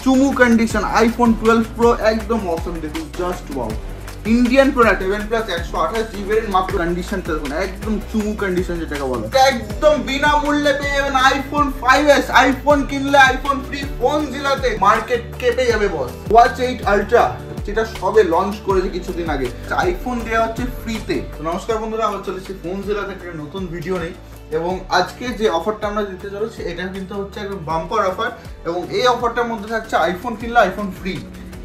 চুমু condition iPhone 12 pro একদম অসম দেখুন, just wow. Indian product 7+128GB এর মাত্র কন্ডিশনটা দেখুন, একদম চুমু কন্ডিশন যেটাকে বলে, একদম বিনামূল্যে পেয়ে যাবেন আইফোন 5s। আইফোন কিনলে আইফোন ফ্রি ফোন জেলাতে মার্কেট কেঁপে যাবে বস। ওয়াচ 8 আলট্রা যেটা সবে লঞ্চ করেছে কিছুদিন আগে, আইফোন দেওয়া হচ্ছে ফ্রিতে। নমস্কার বন্ধুরা, আমরা চলেছি ফোন জেলাতে একটা নতুন ভিডিও নেই, এবং আজকে যে অফারটা আমরা দিতে চলেছি এটা কিন্তু হচ্ছে একদম বাম্পার অফার, এবং এই অফারটার মধ্যে থাকছে আইফোন কিনলে আইফোন ফ্রি।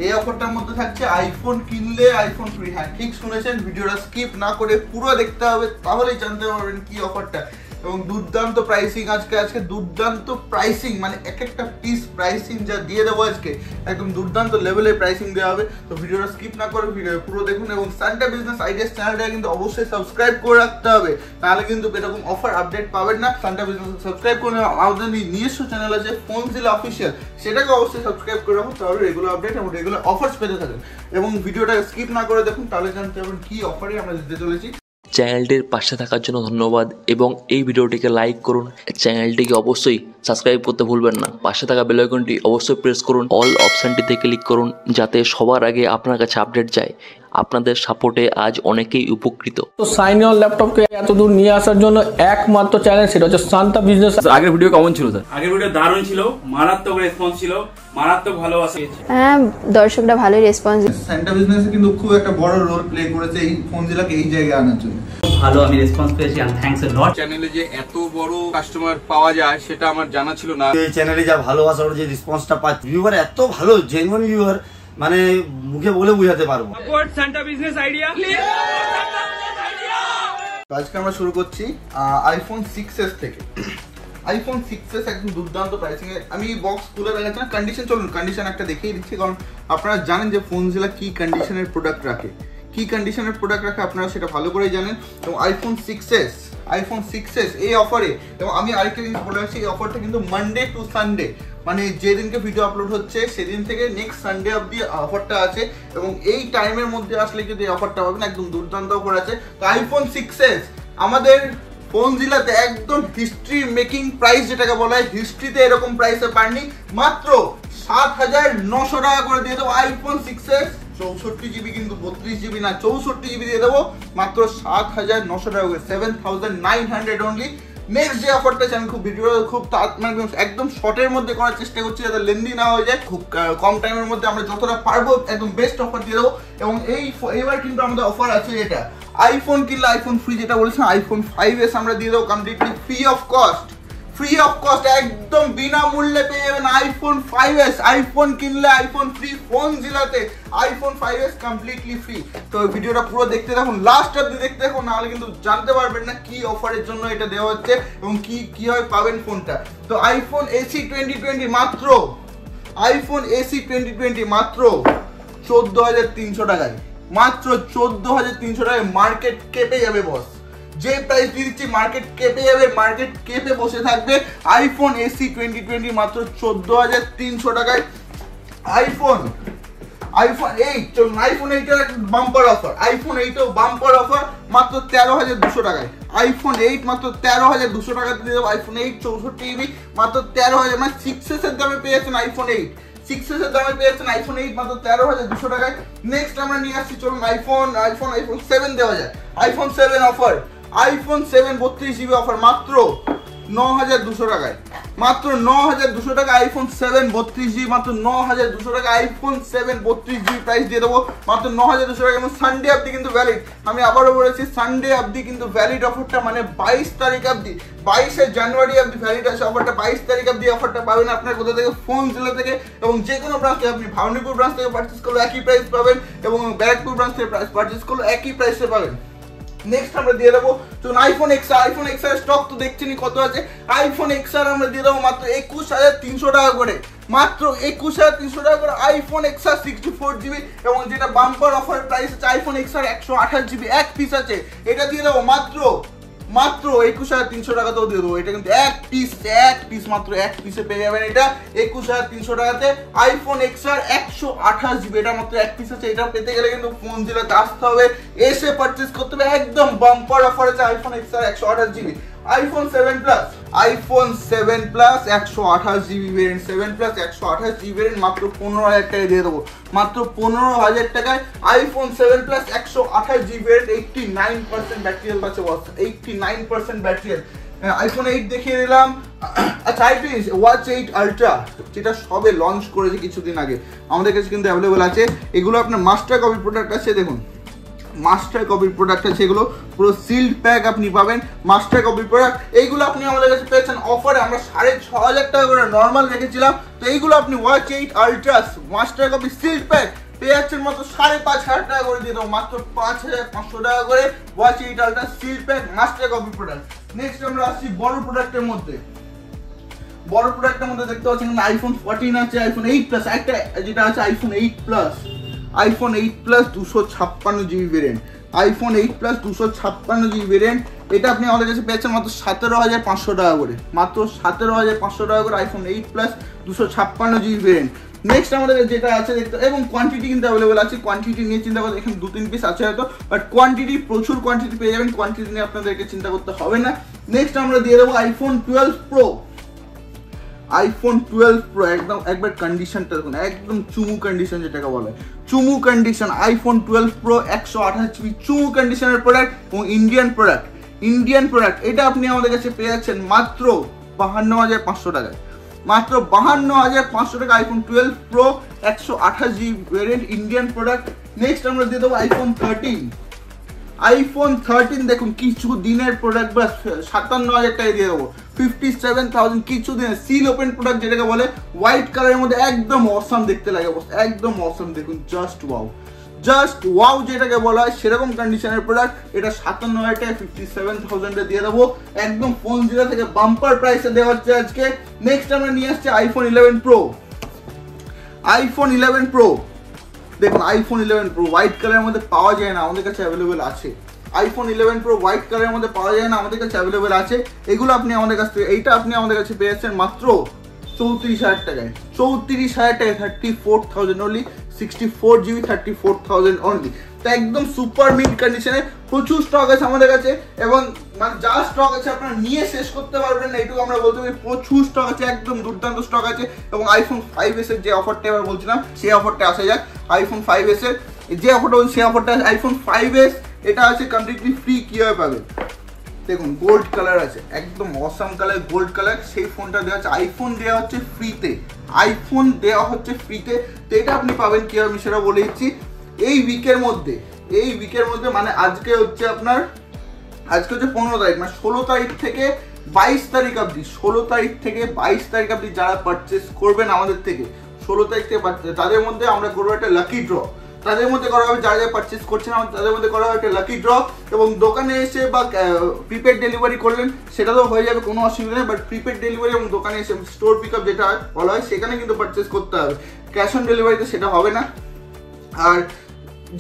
এই অফারটার মধ্যে থাকছে আইফোন কিনলে আইফোন ফ্রি। হ্যাঁ, ঠিক শুনেছেন, ভিডিওটা স্কিপ না করে পুরো দেখতে হবে, তাহলেই জানতে পারবেন কি অফারটা। এবং দুর্দান্ত প্রাইসিং আজকে দুর্দান্ত প্রাইসিং, মানে এক একটা পিস প্রাইসিং যা দিয়ে দেবো আজকে, একদম দুর্দান্ত লেভেলের প্রাইসিং দেওয়া হবে। তো ভিডিওটা স্কিপ না করে ভিডিও পুরো দেখুন, এবং সানডে বিজনেস আইডিয়াস চ্যানেলটা কিন্তু অবশ্যই সাবস্ক্রাইব করে রাখতে হবে, তাহলে কিন্তু এরকম অফার আপডেট পাবেন না। সানডে বিজনেস সাবস্ক্রাইব করে আমাদের নিজস্ব চ্যানেল আছে ফোন জিলা অফিসিয়াল, সেটাকে অবশ্যই সাবস্ক্রাইব করে রাখুন, তাহলে রেগুলার আপডেট এবং রেগুলার অফার্স পেতে থাকেন। এবং ভিডিওটা স্কিপ না করে দেখুন, তাহলে জানতে পারবেন কি অফারে আমরা দিতে চলেছি। চ্যানেলটির পাশে থাকার জন্য ধন্যবাদ, এবং এই ভিডিওটিকে লাইক করুন। চ্যানেলটিকে অবশ্যই সাবস্ক্রাইব করতে ভুলবেন না। পাশে থাকা বেল আইকনটি অবশ্যই প্রেস করুন, অল অপশানটিতে ক্লিক করুন, যাতে সবার আগে আপনার কাছে আপডেট যায়। আপনাদের সাপোর্টে আজ অনেকেই উপকৃত। তো সাইন অন ল্যাপটপকে এত দূর নিয়ে আসার জন্য একমাত্র চ্যানেল, সেটা হচ্ছে শান্তা বিজনেস। আগের ভিডিও কেমন ছিল স্যার? আগের ভিডিও দারুণ ছিল, মারাত্মক রেসপন্স ছিল, মারাত্মক ভালোবাসা। হ্যাঁ, দর্শকরা ভালোই রেসপন্স। সান্টা বিজনেসে কিন্তু খুব একটা বড় রোল প্লে করেছে এই ফোন জেলাকে এই জায়গায় আনার জন্য। ভালো আমি রেসপন্স পেয়েছি, এন্ড থ্যাঙ্কস এ লট। চ্যানেলে যে এত বড় কাস্টমার পাওয়া যায় সেটা আমার জানা ছিল না। এই চ্যানেলে যা ভালোবাসা ওর যে রেসপন্সটা পাচ্ছি, ভিউয়ার এত ভালো, জেনুইন ভিউয়ার, মানে মুখে বলে বোঝাতে পারবো। Santa business idea. আজকে আমরা শুরু করছি আইফোন 6s থেকে। আইফোন 6s একদম দুর্দান্ত প্রাইসিং এ। আমি বক্স খুলে দেখাচ্ছি না, কন্ডিশন চলুন কন্ডিশন একটা দেখিয়ে দিচ্ছি, কারণ আপনারা জানেন যে ফোন জেলা কি কন্ডিশনের প্রোডাক্ট রাখে, কি কন্ডিশনের প্রোডাক্ট রাখে আপনারা সেটা ভালো করেই জানেন। এবং আইফোন 6s এই অফারে, এবং আমি আরেকটা জিনিস বলে রাখছি, এই অফারটা কিন্তু মানডে টু সানডে, মানে যেদিনকে ভিডিও আপলোড হচ্ছে সেদিন থেকে নেক্সট সানডে অবধি অফারটা আছে, এবং এই টাইমের মধ্যে আসলে কিন্তু এই অফারটা পাবেন, একদম দুর্দান্ত অফার আছে। তো আইফোন 6s আমাদের ফোন জেলাতে একদম হিস্ট্রি মেকিং প্রাইস যেটাকে বলা হয়, হিস্ট্রিতে এরকম প্রাইসে পাননি, মাত্র 7,900 টাকা করে দিয়ে দেবো আইফোন 6s। 64GB কিন্তু 32GB না, 64GB দিয়ে দেবো মাত্র 7,900 টাকা করে, 7,900 অনলি। নেক্সট যে অফারটা আছে, আমি খুব ভিডিও খুব একদম শর্টের মধ্যে করার চেষ্টা করছি, যাতে লেন্দি না হয়ে যায়, খুব কম টাইমের মধ্যে আমরা যতটা পারবো একদম বেস্ট অফার দিয়ে দেবো। এবং এইবার কিন্তু আমাদের অফার আছে এটা আইফোন কিনলে আইফোন ফ্রি, যেটা বলেছেন আইফোন 5s আমরা দিয়ে দেবো কমপ্লিটলি ফ্রি অফ কস্ট, একদম বিনামূল্যে পেয়ে যাবেন আইফোন 5s। আইফোন কিনলে আইফোন ফ্রি ফোন জেলাতে আইফোন 5s কমপ্লিটলি ফ্রি। তো ভিডিওটা পুরো দেখতে থাকুন, লাস্ট অবধি দেখতে থাকুন, নাহলে কিন্তু জানতে পারবেন না কি অফারের জন্য এটা দেওয়া হচ্ছে এবং কিভাবে পাবেন ফোনটা। তো আইফোন এসি 2020 মাত্র, আইফোন এসি 2020 মাত্র 14,300 টাকায়, মাত্র 14,300 টাকায় মার্কেট কেঁপে যাবে বস। যে প্রাইস দিয়ে দিচ্ছি মার্কেট কেঁপে যাবে, মার্কেট কেঁপে বসে থাকবে। আইফোন এসি 2020 মাত্র 14,300 টাকায়। আইফোন 8 চলুন, আইফোন 8 এর বাম্পার অফার, আইফোন 8 ও বাম্পার অফার মাত্র 13,200 টাকায়। আইফোন 8 মাত্র 13,200 টাকাতে দিয়ে দেবো আইফোন 8 64GB মাত্র 13,000, মানে 6s এর দামে পেয়ে যাচ্ছেন আইফোন 8, 6s এর দামে পেয়ে যাচ্ছেন আইফোন 8 মাত্র 13,200 টাকায়। নেক্সট আমরা নিয়ে আসছি, চলুন আইফোন 7 দেওয়া যায়। IPhone 7 offer, iPhone 7 32GB offer মাত্র 9,200 টাকায়, মাত্র 9,200 টাকা আইফোন 7 32GB, মাত্র 9,200 টাকা আইফোন 7 32GB প্রাইস দিয়ে দেবো মাত্র 9,200 টাকা। এবং সানডে অবধি কিন্তু ভ্যালিড, আমি আবারও বলেছি সানডে অবধি কিন্তু ভ্যালিড অফারটা, মানে 22 তারিখ অবধি, 22শে জানুয়ারি অবধি ভ্যালিড আছে অফারটা। 22 তারিখ অবধি অফারটা পাবেন আপনার কোথা থেকে, ফোন জেলা থেকে, এবং যে কোনো ব্রাঞ্চ থেকে, আপনি ভাওয়ানিপুর ব্রাঞ্চ থেকে পারচেস করলে একই প্রাইস পাবেন, এবং ব্যারাকপুর ব্রাঞ্চ থেকে পারচেস করলে একই প্রাইসে পাবেন। নেক্সট আমরা দিয়ে দেবো চলুন iPhone XR। IPhone XR stock তো দেখছেনই কত আছে। আইফোন XR আমরা দিয়ে দেবো মাত্র 21,300 টাকা করে, মাত্র 21,300 টাকা করে আইফোন XR 64GB, এবং যেটা বাম্পার অফার প্রাইস আছে আইফোন XR 128GB এক পিস আছে, এটা দিয়ে দেবো মাত্র 21,300 টাকাতেও দিয়ে দেবো। এটা কিন্তু এক পিস মাত্র এক পিসে পেয়ে যাবেন, এটা 21,300 টাকাতে আইফোন XR 128GB, এটা মাত্র এক পিস আছে। এটা পেতে গেলে কিন্তু ফোন জেলাতে আসতে হবে, এসে পারচেস করতে হবে, একদম বাম্পার অফার আছে iPhone XR 128GB। IPhone 7 plus, iPhone 7 plus 128 GB variant, 7 plus 128 GB variant মাত্র 15,000 টাকায় দিয়ে দেবো। মাত্র 15,000 টাকায় iPhone 7 plus 128 GB variant, 89% battery health আছে বস, 89% ব্যাটারি হেলথ। আইফোন 8 দেখিয়ে দিলাম। আচ্ছা আইপিএস ওয়াচ 8 আলট্রা যেটা সবে লঞ্চ করেছে কিছুদিন আগে, আমাদের কাছে কিন্তু অ্যাভেলেবল আছে। এগুলো আপনার মাস্টার কপি প্রোডাক্ট আছে, দেখুন মাস্টার কপির প্রোডাক্ট আছে, এগুলো পুরো সিল্ড প্যাক আপনি পাবেন, মাস্টার কপির প্রোডাক্ট। এইগুলো আপনি আমাদের কাছে পেয়েছেন অফারে, আমরা 6,500 টাকা করে নর্মাল রেখেছিলাম, তো এইগুলো আপনি watch 8 ultra master copy sealed pack পেয়ে যাচ্ছেন মাত্র 5,500 টাকা করে দিয়ে দেবো, মাত্র 5,500 টাকা করে watch 8 ultra sealed pack master copy product. Next আমরা আসছি বড় প্রোডাক্টের মধ্যে। বড় প্রোডাক্টের মধ্যে দেখতে পাচ্ছেন আইফোন 14 আছে, আইফোন 8 প্লাস, একটা যেটা আছে iPhone 8 plus, iPhone 8 plus 256 GB variant, iPhone 8 plus 256 GB variant. এটা আপনি আমাদের কাছে পেয়েছেন মাত্র 17,500 টাকা করে, মাত্র 17,500 টাকা করে iPhone 8 plus 256 GB variant. Next আমাদের যেটা আছে দেখতে, এবং কোয়ান্টিটি কিন্তু অ্যাভেলেবল আছে, কোয়ান্টিটি নিয়ে চিন্তা করতে, এখানে 2-3 পিস আছে হয়তো, বাট কোয়ান্টিটি প্রচুর কোয়ান্টিটি পেয়ে যাবেন, কোয়ান্টিটি নিয়ে আপনাদেরকে চিন্তা করতে হবে না। নেক্সট আমরা দিয়ে দেবো আইফোন 12 প্রো, আইফোন 12 প্রো একদম একবার কন্ডিশনটা দেখুন, একদম চুমু কন্ডিশন যেটাকে বলে, চুমু কন্ডিশন। আইফোন 12 প্রো 128 জিবি চুমু কন্ডিশনের প্রোডাক্ট এবং ইন্ডিয়ান প্রোডাক্ট, ইন্ডিয়ান প্রোডাক্ট। এটা আপনি আমাদের কাছে পেয়ে যাচ্ছেন মাত্র 52,500 টাকায়, মাত্র 52,500 টাকা iPhone 12 pro 128 GB variant Indian product. Next আমরা দিয়ে দেবো আইফোন 13, আইফোন 13 দেখুন কিছু দিনের প্রোডাক্ট, বা 57,000 টাকায় দিয়ে দেবো, 57,000 কিছু দিনের সিল ওপেন প্রোডাক্ট যেটাকে বলে, হোয়াইট কালারের মধ্যে একদম অসাম দেখতে লাগে, একদম অসাম, দেখুন জাস্ট ওয়াও, জাস্ট ওয়াও যেটাকে বলা হয় সেরকম কন্ডিশনের প্রোডাক্ট। এটা 57,000 টাকায় 57,000 দিয়ে দেবো, একদম ফোন জিরো থেকে বাম্পার প্রাইসে দেওয়া হচ্ছে আজকে। নেক্সট আমরা নিয়ে আসছি আইফোন 11 প্রো, আইফোন 11 প্রো দেখুন, আইফোন 11 প্রো হোয়াইট কালারের মধ্যে পাওয়া যায় না, আমাদের কাছে অ্যাভেলেবেল আছে। আইফোন 11 প্রো হোয়াইট কালারের মধ্যে পাওয়া যায় না, আমাদের কাছে অ্যাভেলেবেল আছে। এগুলো আপনি আমাদের কাছ থেকে, এইটা আপনি আমাদের কাছে পেয়ে যাচ্ছেন মাত্র 34,000 টাকায়, 34,000 টাকায়, 34,000 অনলি, 64 জিবি 34,000 অনলি। তো একদম সুপার মিড কন্ডিশনে প্রচুর স্টক আছে আমাদের কাছে, এবং মানে যা স্টক আছে আপনারা নিয়ে শেষ করতে পারবেন না, এইটুকু আমরা বলতে পারি। প্রচুর স্টক আছে, একদম দুর্দান্ত স্টক আছে। এবং আইফোন 5s এর যে অফারটা এবার বলছিলাম, সেই অফারটা আসা যাক। আইফোন 5s এর যে অফারটা বলছি, সেই অফারটা আইফোন 5s এটা আছে কমপ্লিটলি ফ্রি। কীভাবে পাবেন দেখুন, গোল্ড কালার আছে, একদম অসাম কালার, গোল্ড কালার। সেই ফোনটা দেওয়া হচ্ছে, আইফোন দেওয়া হচ্ছে ফ্রিতে, আইফোন দেওয়া হচ্ছে ফ্রিতে। তো এটা আপনি পাবেন কীভাবে আমি সেটা বলে দিচ্ছি। এই উইকের মধ্যে, এই উইকের মধ্যে মানে আজকে হচ্ছে আপনার, আজকে হচ্ছে 15 তারিখ, মানে 16 তারিখ থেকে 22 তারিখ অবধি, 16 তারিখ থেকে 22 তারিখ অবধি যারা পারচেস করবেন আমাদের থেকে, 16 তারিখ থেকে তাদের মধ্যে আমরা করবো একটা লাকি ড্র, তাদের মধ্যে করা হবে, যারা যারা পারচেস করছেন তাদের মধ্যে করা হবে একটা লাকি ড্র। এবং দোকানে এসে বা প্রিপেড ডেলিভারি করলেন সেটা তো হয়ে যাবে, কোনো অসুবিধা নেই, বাট প্রিপেড ডেলিভারি এবং দোকানে এসে স্টোর পিক আপ যেটা বলা হয় সেখানে কিন্তু পারচেস করতে হবে, ক্যাশ অন ডেলিভারিতে সেটা হবে না। আর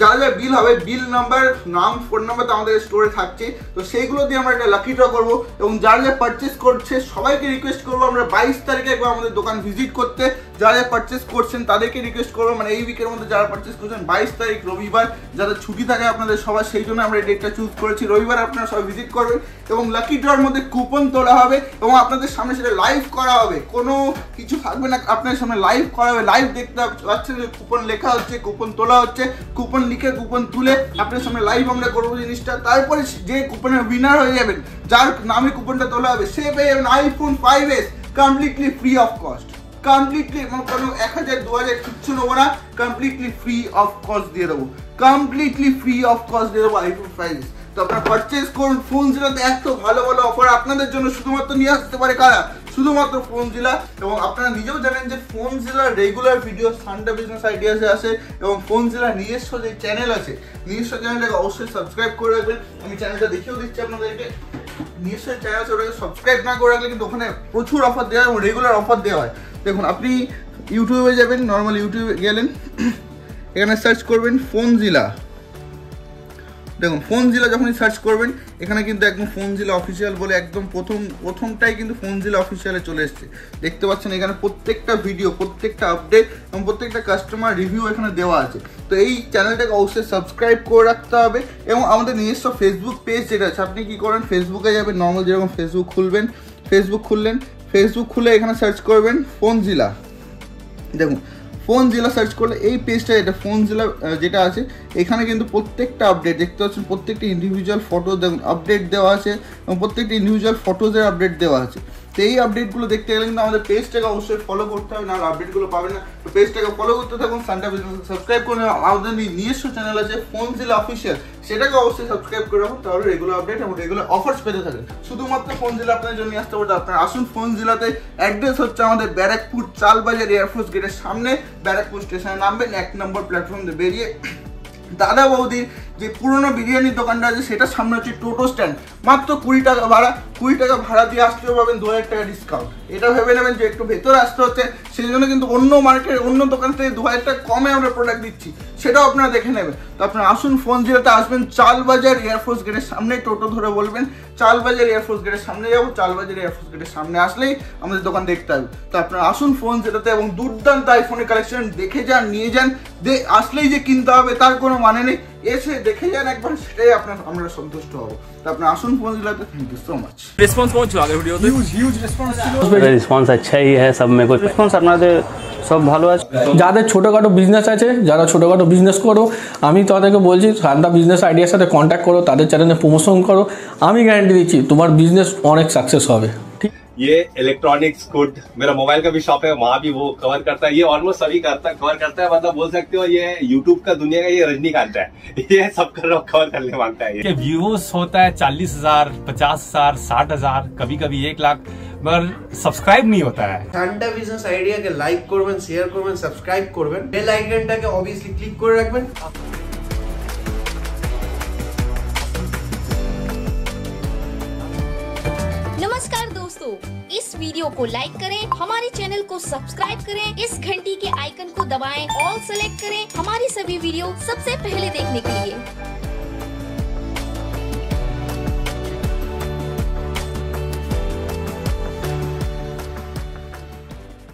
যারা যা বিল হবে, বিল নাম্বার, নাম, ফোন নাম্বার তো আমাদের স্টোরে থাকছে, তো সেইগুলো দিয়ে আমরা একটা লাকি ড্র করবো। এবং যারা যা পারচেস করছে সবাইকে রিকোয়েস্ট করবো আমরা 22 তারিখে একবার আমাদের দোকান ভিজিট করতে। যারা যা পারচেস করছেন তাদেরকে রিকোয়েস্ট করবো, মানে এই উইকের মধ্যে যারা পারচেস করছেন 22 তারিখ রবিবার, যারা ছুটি থাকে আপনাদের সবার, সেই জন্য আমরা এই ডেটটা চুজ করেছি, রবিবার আপনারা সবাই ভিজিট করবেন। এবং লাকি ড্রর মধ্যে কুপন তোলা হবে এবং আপনাদের সামনে সেটা লাইভ করা হবে, কোনো কিছু থাকবে না, আপনাদের সামনে লাইভ করা হবে, লাইভ দেখতে পাচ্ছেন যে কুপন লেখা হচ্ছে, কুপন তোলা হচ্ছে, কুপন লিখে কুপন তুলে আপনার সামনে লাইভ আমরা করবো জিনিসটা। তারপরে যে কুপনের উইনার হয়ে যাবেন, যার নামে কুপনটা তোলা হবে, সে পেয়ে যাবেন iPhone 5s completely free of cost, completely, মানে কোনো 1,000 2,000 কিচ্ছু নেবো না, কমপ্লিটলি ফ্রি অফ কস্ট দিয়ে দেবো, কমপ্লিটলি ফ্রি অফ কস্ট দিয়ে দেবো আইফোন 5s। তো আপনারা পারচেস করুন। ফোন জিলাতে এত ভালো ভালো অফার আপনাদের জন্য শুধুমাত্র নিয়ে আসতে পারে কারা, শুধুমাত্র ফোন জিলা। এবং আপনারা নিজেও জানেন যে ফোন জিলার রেগুলার ভিডিও সানডে বিজনেস আইডিয়াসে আসে, এবং ফোন জিলার নিজস্ব যে চ্যানেল আছে, নিজস্ব চ্যানেলটাকে অবশ্যই সাবস্ক্রাইব করে রাখবেন। আমি চ্যানেলটা দেখিয়েও দিচ্ছি আপনাদেরকে, নিজস্ব চ্যানেল আছে, ওটাকে সাবস্ক্রাইব না করে রাখলে কিন্তু ওখানে প্রচুর অফার দেওয়া হয় এবং রেগুলার অফার দেওয়া হয়। দেখুন, আপনি ইউটিউবে যাবেন, নর্মাল ইউটিউবে গেলেন, এখানে সার্চ করবেন ফোন জিলা। দেখুন, ফোন জিলা যখনই সার্চ করবেন এখানে কিন্তু একদম ফোন জিলা অফিসিয়াল বলে একদম প্রথমটাই কিন্তু ফোন জিলা অফিসিয়ালে চলে এসছে। দেখতে পাচ্ছেন এখানে প্রত্যেকটা ভিডিও, প্রত্যেকটা আপডেট এবং প্রত্যেকটা কাস্টমার রিভিউ এখানে দেওয়া আছে। তো এই চ্যানেলটাকে অবশ্যই সাবস্ক্রাইব করে রাখতে হবে। এবং আমাদের নিজস্ব ফেসবুক পেজ যেটা আছে, আপনি কি করেন, ফেসবুকে যাবেন, নর্মাল যেরকম ফেসবুক খুলবেন, ফেসবুক খুললেন, ফেসবুক খুলে এখানে সার্চ করবেন ফোনজিলা। দেখুন ফোনজিলা সার্চ করলে এই পেজটা, এটা ফোনজিলা যেটা আছে, এখানে কিন্তু প্রত্যেকটা আপডেট দেখতে পাচ্ছেন, প্রত্যেকটা ইন্ডিভিজুয়াল ফটো দেখুন আপডেট দেওয়া আছে এবং প্রত্যেকটা ইন্ডিভিজুয়াল ফটোজের আপডেট দেওয়া আছে। তো এই আপডেটগুলো দেখতে গেলে কিন্তু আমাদের পেজটাকে অবশ্যই ফলো করতে হবে, নাহলে আপডেটগুলো পাবেন না। তো পেজটাকে ফলো করতে থাকুন, সানডে বিজনেস সাবস্ক্রাইব করে আমাদের নিজস্ব চ্যানেল আছে ফোনজিলা অফিসিয়াল, সেটাকে অবশ্যই সাবস্ক্রাইব করে রাখুন, তাহলে রেগুলার আপডেট এবং রেগুলার অফার্স পেতে থাকেন। শুধুমাত্র ফোনজিলা আপনার জন্য আসতে পারবে। আপনার আসুন ফোনজিলাতে, অ্যাড্রেস হচ্ছে আমাদের ব্যারাকপুর চালবাজার এয়ারফোর্স গেটের সামনে, ব্যারাকপুর স্টেশনে নামবেন, 1 নম্বর প্ল্যাটফর্ম দিয়ে বেরিয়ে দাদা বৌদির যে পুরোনো বিরিয়ানির দোকানটা আছে সেটার সামনে হচ্ছে টোটো স্ট্যান্ড, মাত্র 20 টাকা ভাড়া, 20 টাকা ভাড়া দিয়ে আসতেও পাবেন 2000 টাকা ডিসকাউন্ট। এটা ভেবে নেবেন যে একটু ভেতরে আসতে হচ্ছে, সেই জন্য কিন্তু অন্য মার্কেট অন্য দোকান থেকে 2000 টাকা কমে আমরা প্রোডাক্ট দিচ্ছি, সেটাও আপনারা দেখে নেবেন। তো আপনারা আসুন ফোনজিলাতে, আসবেন চালবাজার এয়ারফোর্স গেটের সামনে, টোটো ধরে বলবেন চালবাজার এয়ারফোর্স গেটের সামনে যাবো, চালবাজার এয়ারফোর্স গেটের সামনে আসলেই আমাদের দোকান দেখতে হবে। তো আপনারা আসুন ফোনজিলাতে এবং দুর্দান্ত আইফোনের কালেকশন দেখে যান, নিয়ে যান, আসলেই যে কিনতে হবে তার কোনো মানে নেই, এসে দেখে যান একবার, সেটাই আমরা সন্তুষ্ট হবো। তো আপনারা আসুন ফোনজিলাতে। Thank you so much. Response কেমন ছিল আগের ভিডিওতে? হিউজ রেসপন্স ছিল। রেসপন্স আচ্ছাই হ্যাঁ, সব में कुछ রেসপন্স আপনাদের সব ভালো আছে। যাদের ছোটোখাটো বিজনেস আছে, যারা ছোটোখাটো বিজনেস করো, আমি তাদেরকে বলছি সান্দা বিজনেস আইডিয়ার সাথে কন্ট্যাক্ট করো, তাদের চ্যানেলে প্রমোশন করো, আমি গ্যারান্টি দিচ্ছি তোমার বিজনেস অনেক সাকসেস হবে। ঠিক, ये इलेक्ट्रॉनिक्स गुड, मेरा मोबाइल का भी शॉप है, वहाँ भी वो कवर करता है, ये ऑलमोस्ट सभी कवर करता है, मतलब बोल सकते हो ये यूट्यूब का दुनिया का ये रजनीकांत है, ये सब कवर करने मांगता है। ये व्यूज होता है 40,000, 50,000, 60,000, कभी कभी 1 लाख, मगर सब्सक्राइब नहीं होता है। সানডে বিজনেস আইডিয়াকে লাইক করবেন, শেয়ার করবেন, সাবস্ক্রাইব করবেন, বেল আইকনটাকে অবভিয়াসলি ক্লিক করে রাখবেন। नमस्कार दोस्तों, इस वीडियो को लाइक करें, हमारे चैनल को सब्सक्राइब करें, इस घंटी के आइकन को दबाएं, ऑल सेलेक्ट करें हमारी सभी वीडियो सबसे पहले देखने के लिए।